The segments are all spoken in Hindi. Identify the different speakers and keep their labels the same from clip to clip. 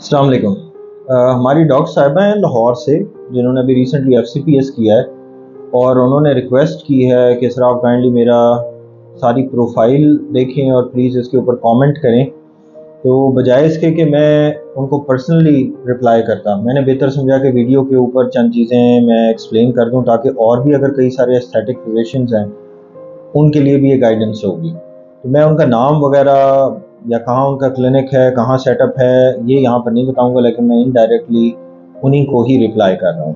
Speaker 1: अस्सलाम वालेकुम। हमारी डॉक्टर साहिबा हैं लाहौर से, जिन्होंने अभी रिसेंटली FCPS किया है और उन्होंने रिक्वेस्ट की है कि सर आप काइंडली मेरा सारी प्रोफाइल देखें और प्लीज़ इसके ऊपर कमेंट करें। तो बजाय इसके कि मैं उनको पर्सनली रिप्लाई करता, मैंने बेहतर समझा कि वीडियो के ऊपर चंद चीज़ें मैं एक्सप्लेन कर दूं, ताकि और भी अगर कई सारे एस्थेटिक फिजिशियंस हैं उनके लिए भी ये गाइडेंस होगी। तो मैं उनका नाम वगैरह या कहाँ उनका क्लिनिक है, कहाँ सेटअप है, ये यहाँ पर नहीं बताऊंगा, लेकिन मैं इनडायरेक्टली उन्हीं को ही रिप्लाई कर रहा हूँ।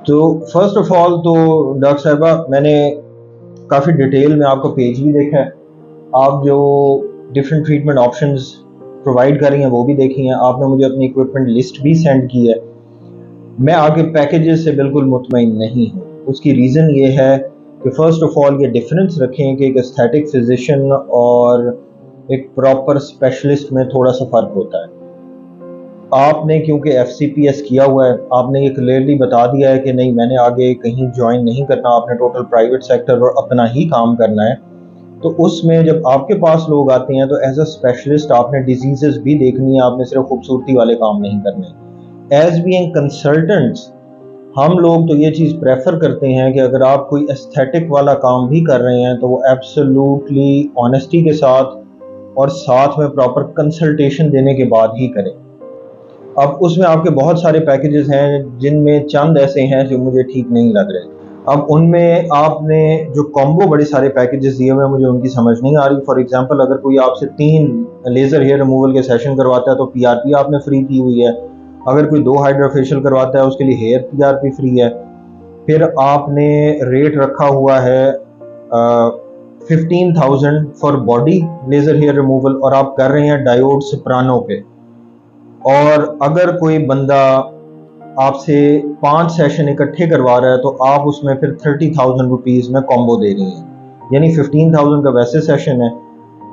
Speaker 1: तो फर्स्ट ऑफ ऑल तो डॉक्टर साहिबा, मैंने काफ़ी डिटेल में आपका पेज भी देखा है, आप जो डिफरेंट ट्रीटमेंट ऑप्शंस प्रोवाइड कर रही हैं वो भी देखी हैं, आपने मुझे अपनी इक्विपमेंट लिस्ट भी सेंड की है। मैं आपके पैकेजेस से बिल्कुल मुतमईन नहीं हूँ। उसकी रीज़न ये है कि फ़र्स्ट ऑफ ऑल ये डिफरेंस रखें कि एक एस्थेटिक फिजिशियन और एक प्रॉपर स्पेशलिस्ट में थोड़ा सा फ़र्क होता है। आपने क्योंकि FCPS किया हुआ है, आपने ये क्लियरली बता दिया है कि नहीं, मैंने आगे कहीं ज्वाइन नहीं करना, आपने टोटल प्राइवेट सेक्टर और अपना ही काम करना है। तो उसमें जब आपके पास लोग आते हैं तो एज अ स्पेशलिस्ट आपने डिजीज़ेस भी देखनी है, आपने सिर्फ खूबसूरती वाले काम नहीं करने। एज बीइंग कंसल्टेंट्स हम लोग तो ये चीज़ प्रेफर करते हैं कि अगर आप कोई एस्थेटिक वाला काम भी कर रहे हैं तो वो एब्सोल्युटली ऑनेस्टी के साथ और साथ में प्रॉपर कंसल्टेशन देने के बाद ही करें। अब उसमें आपके बहुत सारे पैकेजेस हैं, जिनमें चंद ऐसे हैं जो मुझे ठीक नहीं लग रहे। अब उनमें आपने जो कॉम्बो बड़े सारे पैकेजेस दिए हुए हैं, मुझे उनकी समझ नहीं आ रही। फॉर एग्जांपल, अगर कोई आपसे 3 लेज़र हेयर रिमूवल के सेशन करवाता है तो PRP आपने फ्री की हुई है। अगर कोई 2 हाइड्रा फेशियल करवाता है उसके लिए हेयर PRP फ्री है। फिर आपने रेट रखा हुआ है 15,000 for body laser hair removal, और आप कर रहे हैं डायोड सोप्रानो पे। और अगर कोई बंदा आपसे 5 सेशन इकट्ठे करवा रहा है तो आप उसमें फिर 30,000 रुपीज़ में कॉम्बो दे रही हैं, यानी 15,000 का वैसे सेशन है,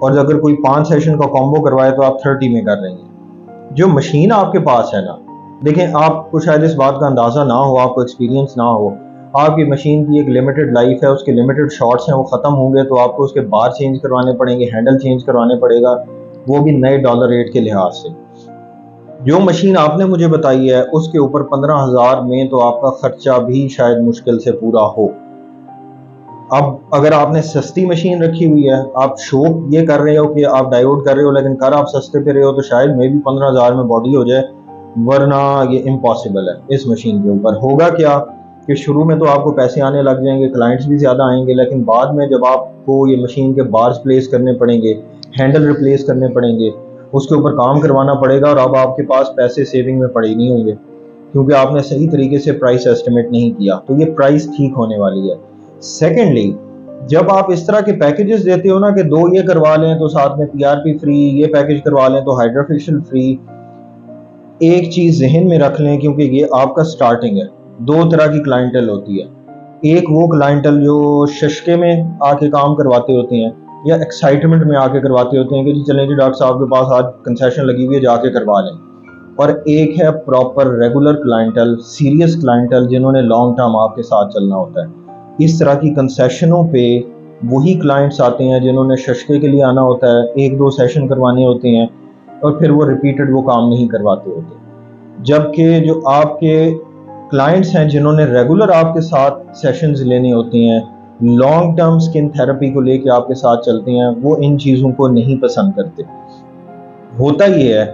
Speaker 1: और अगर कोई 5 सेशन का कॉम्बो करवाए तो आप 30 में कर रही हैं। जो मशीन आपके पास है ना, देखें, आपको शायद इस बात का अंदाज़ा ना हो, आपको एक्सपीरियंस ना हो, आपकी मशीन की एक लिमिटेड लाइफ है, उसके लिमिटेड शॉट्स हैं, वो ख़त्म होंगे तो आपको उसके बार चेंज करवाने पड़ेंगे, हैंडल चेंज करवाने पड़ेगा, वो भी नए डॉलर रेट के लिहाज से। जो मशीन आपने मुझे बताई है उसके ऊपर 15,000 में तो आपका खर्चा भी शायद मुश्किल से पूरा हो। अब अगर आपने सस्ती मशीन रखी हुई है, आप शौक ये कर रहे हो कि आप डायोड कर रहे हो, लेकिन कर आप सस्ते पे रहे हो, तो शायद मे भी 15,000 में बॉडी हो जाए, वरना ये इम्पॉसिबल है। इस मशीन के ऊपर होगा क्या कि शुरू में तो आपको पैसे आने लग जाएंगे, क्लाइंट्स भी ज़्यादा आएंगे, लेकिन बाद में जब आपको ये मशीन के बार्स प्लेस करने पड़ेंगे, हैंडल रिप्लेस करने पड़ेंगे, उसके ऊपर काम करवाना पड़ेगा, और अब आपके पास पैसे सेविंग में पड़े नहीं होंगे क्योंकि आपने सही तरीके से प्राइस एस्टिमेट नहीं किया। तो ये प्राइस ठीक होने वाली है। सेकेंडली, जब आप इस तरह के पैकेजेस देते हो ना कि 2 ये करवा लें तो साथ में PRP फ्री, ये पैकेज करवा लें तो हाइड्रा फेशियल फ्री, एक चीज़ जहन में रख लें, क्योंकि ये आपका स्टार्टिंग है। 2 तरह की क्लाइंटल होती है, एक वो क्लाइंटल जो शशके में आके काम करवाते होते हैं या एक्साइटमेंट में आके करवाते होते हैं कि जी चलें जी डॉक्टर साहब के पास आज कंसेशन लगी हुई है, जाके करवा लें। और एक है proper regular clientele, serious clientele, जिन्होंने लॉन्ग टर्म आपके साथ चलना होता है। इस तरह की कंसेशनों पे वही क्लाइंट्स आते हैं जिन्होंने शशके के लिए आना होता है, 1-2 सेशन करवाने होते हैं, और फिर वो रिपीटेड वो काम नहीं करवाते होते। जबकि जो आपके क्लाइंट्स हैं जिन्होंने रेगुलर आपके साथ सेशंस लेने होते हैं, लॉन्ग टर्म स्किन थेरेपी को लेके आपके साथ चलते हैं, वो इन चीज़ों को नहीं पसंद करते। होता ये है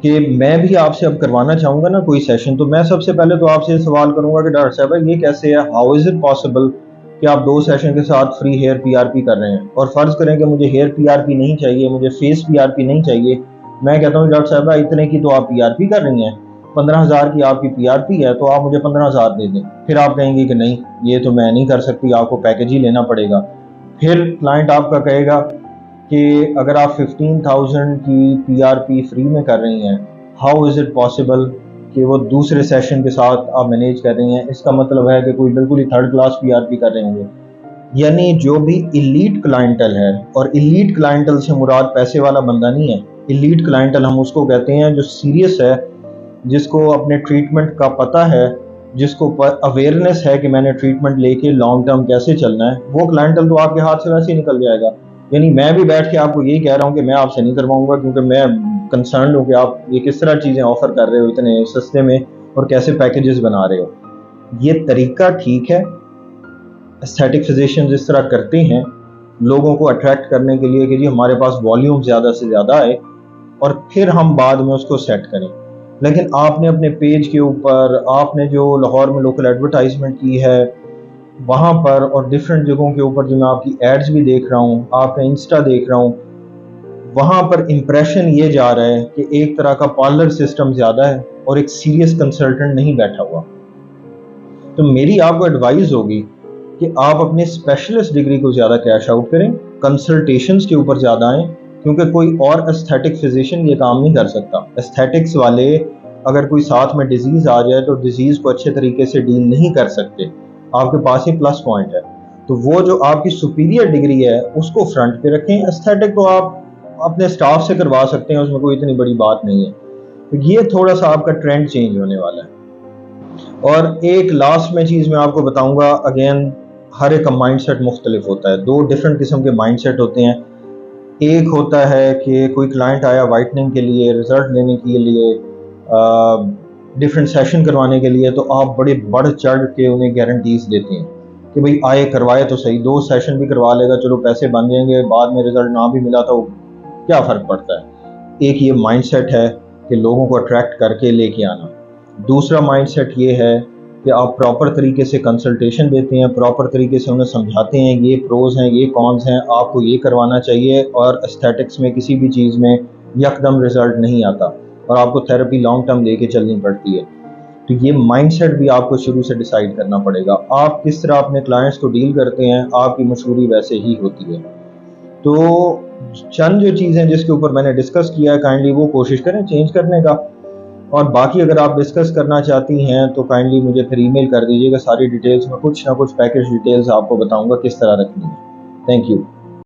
Speaker 1: कि मैं भी आपसे अब करवाना चाहूँगा ना कोई सेशन, तो मैं सबसे पहले तो आपसे सवाल करूँगा कि डॉक्टर साहब ये कैसे है, हाउ इज़ इट पॉसिबल कि आप 2 सेशन के साथ फ्री हेयर PRP कर रहे हैं। और फ़र्ज़ करें कि मुझे हेयर PRP नहीं चाहिए, मुझे फेस PRP नहीं चाहिए, मैं कहता हूँ डॉक्टर साहब इतने की तो आप PRP कर रही हैं, 15,000 की आपकी PRP है, तो आप मुझे 15,000 दे दें। फिर आप कहेंगे कि नहीं, ये तो मैं नहीं कर सकती, आपको पैकेज ही लेना पड़ेगा। फिर क्लाइंट आपका कहेगा कि अगर आप 15,000 की PRP फ्री में कर रही हैं, हाउ इज़ इट पॉसिबल कि वो दूसरे सेशन के साथ आप मैनेज कर रही हैं। इसका मतलब है कि कोई बिल्कुल ही थर्ड क्लास PRP कर रहे होंगे। यानी जो भी इलीट क्लाइंटल है, और इलीट क्लाइंटल से मुराद पैसे वाला बंदा नहीं है, इलीट क्लाइंटल हम उसको कहते हैं जो सीरियस है, जिसको अपने ट्रीटमेंट का पता है, जिसको अवेयरनेस है कि मैंने ट्रीटमेंट लेके लॉन्ग टर्म कैसे चलना है। वो क्लाइंटल तो आपके हाथ से वैसे ही निकल जाएगा, यानी मैं भी बैठ के आपको यही कह रहा हूँ कि मैं आपसे नहीं करवाऊंगा, क्योंकि मैं कंसर्न हूँ कि आप ये किस तरह चीज़ें ऑफर कर रहे हो इतने सस्ते में और कैसे पैकेजेस बना रहे हो। ये तरीका ठीक है, एस्थेटिक फिजिशियंस इस तरह करते हैं लोगों को अट्रैक्ट करने के लिए कि जी हमारे पास वॉल्यूम ज़्यादा से ज़्यादा आए और फिर हम बाद में उसको सेट करें। लेकिन आपने अपने पेज के ऊपर, आपने जो लाहौर में लोकल एडवर्टाइजमेंट की है वहाँ पर और डिफरेंट जगहों के ऊपर जो मैं आपकी एड्स भी देख रहा हूँ, आपका इंस्टा देख रहा हूँ, वहाँ पर इम्प्रेशन ये जा रहा है कि एक तरह का पार्लर सिस्टम ज़्यादा है और एक सीरियस कंसल्टेंट नहीं बैठा हुआ। तो मेरी आपको एडवाइस होगी कि आप अपने स्पेशलिस्ट डिग्री को ज़्यादा कैश आउट करें, कंसल्टेशंस के ऊपर ज़्यादा आएँ, क्योंकि कोई और एस्थेटिक फिजिशियन ये काम नहीं कर सकता। एस्थेटिक्स वाले अगर कोई साथ में डिजीज़ आ जाए तो डिजीज़ को अच्छे तरीके से डील नहीं कर सकते। आपके पास ही प्लस पॉइंट है, तो वो जो आपकी सुपीरियर डिग्री है उसको फ्रंट पे रखें। एस्थेटिक को आप अपने स्टाफ से करवा सकते हैं, उसमें कोई इतनी बड़ी बात नहीं है। तो ये थोड़ा सा आपका ट्रेंड चेंज होने वाला है। और एक लास्ट में चीज़ मैं आपको बताऊंगा, अगेन हर एक का माइंडसेट मुख्तलिफ होता है, दो डिफरेंट किस्म के माइंडसेट होते हैं। एक होता है कि कोई क्लाइंट आया वाइटनिंग के लिए, रिजल्ट लेने के लिए, डिफरेंट सेशन करवाने के लिए, तो आप बड़े बढ़ चढ़ के उन्हें गारंटीज देते हैं कि भाई आए करवाए तो सही, 2 सेशन भी करवा लेगा, चलो पैसे बन जाएंगे, बाद में रिजल्ट ना भी मिला तो क्या फ़र्क पड़ता है। एक ये माइंडसेट है कि लोगों को अट्रैक्ट करके लेके आना। दूसरा माइंडसेट ये है कि आप प्रॉपर तरीके से कंसल्टेशन देते हैं, प्रॉपर तरीके से उन्हें समझाते हैं ये प्रोज हैं, ये कॉन्स हैं, आपको ये करवाना चाहिए, और एस्थेटिक्स में किसी भी चीज़ में यकदम रिजल्ट नहीं आता और आपको थेरेपी लॉन्ग टर्म लेके चलनी पड़ती है। तो ये माइंडसेट भी आपको शुरू से डिसाइड करना पड़ेगा। आप किस तरह अपने क्लाइंट्स को डील करते हैं, आपकी मशहूरी वैसे ही होती है। तो चंद जो चीज़ें जिसके ऊपर मैंने डिस्कस किया है, काइंडली वो कोशिश करें चेंज करने का। और बाकी अगर आप डिस्कस करना चाहती हैं तो काइंडली मुझे फिर ईमेल कर दीजिएगा, सारी डिटेल्स में कुछ ना कुछ पैकेज डिटेल्स आपको बताऊंगा किस तरह रखनी है। Thank you.